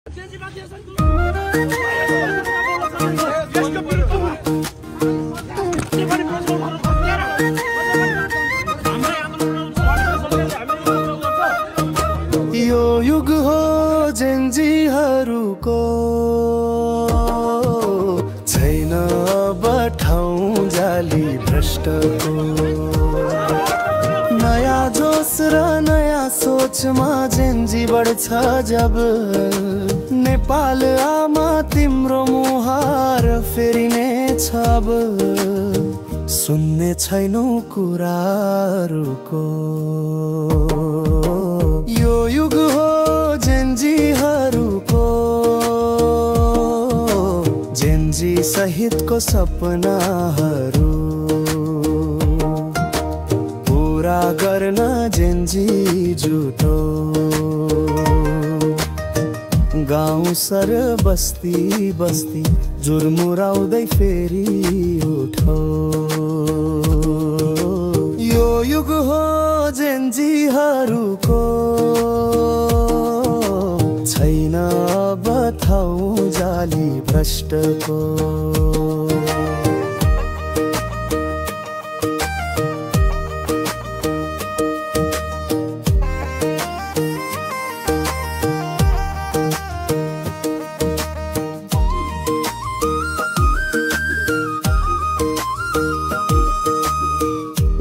यो युग हो जेन्जीहरूको, छैन अब ठाउँ जाली भ्रष्टको। नयाँ जोस र नयाँ सोचमा जेन्जी बढ्छ जब, नेपाल आमा तिम्रो मुहार फेरिनेछ अब। सुन्ने छैनौ कुराहरूको, यो युग हो जेन्जीहरूको, जेन्जी सहितको सपनाहरू पूरा गर्न जेन्जी जुटो। गाउँ सर बस्ती बस्ती जुर्मुराउँदै फेरि उठो। यो युग हो जेन्जीहरूको, छैन अब ठाउँ जाली भ्रष्टको।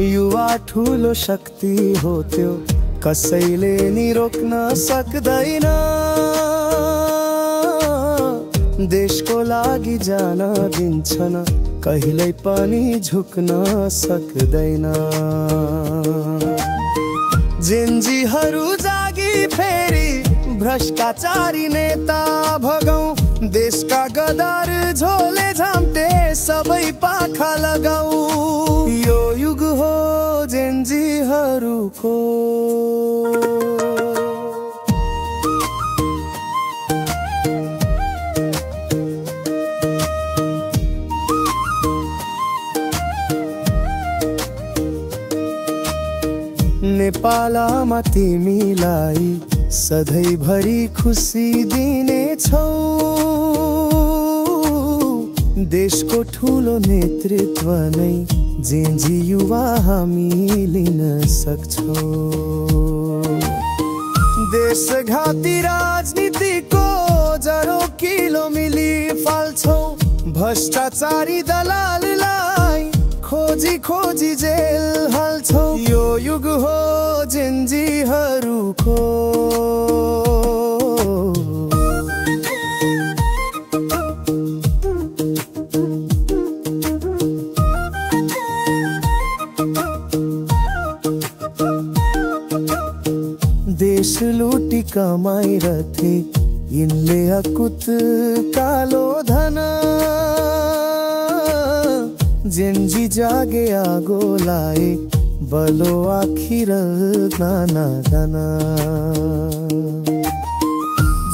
युवा ठुलो शक्ति हो त्यो, कसैले नि रोक्न सक्दैन। देशको लागि जान दिन्छन्, कहिल्यै पनि झुक्न सक्दैन। जेन्जीहरू जागी फेरि भ्रष्टाचारी नेता भगाऊ। देशका गदर झोले झाम्टे सबै पाखा लगाऊ। यो युग हो जेन्जीहरूको, नेपालमा तिमीलाई सधैँभरि खुसी दिनेछौ। देशको ठुलो नेतृत्व नै जेन्जी युवा हामी लिन सक्छौ। देशघाती राजनीतिको जरो किलो मिली फाल्छौ। भ्रष्टाचारी दलाललाई खोजी खोजी जेल हाल्छौ। यो युग हो जेन्जीहरूको, देश लुटी कमाइरथे यिनले अकुत कालो धन। जेन्जी जागे आगो लाए बलो आखिर नाना दाना।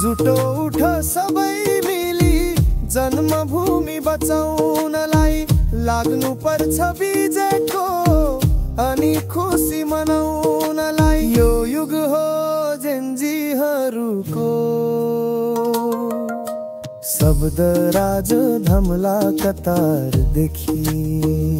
जुटो उठ सबै मिली जन्मभूमि बचाउनलाई। लाग्नु पर्छ विजयको अनि खुसी मनाउनलाई। यो युग हो जेन्जीहरूको, शब्द राज धमला कतार देखी।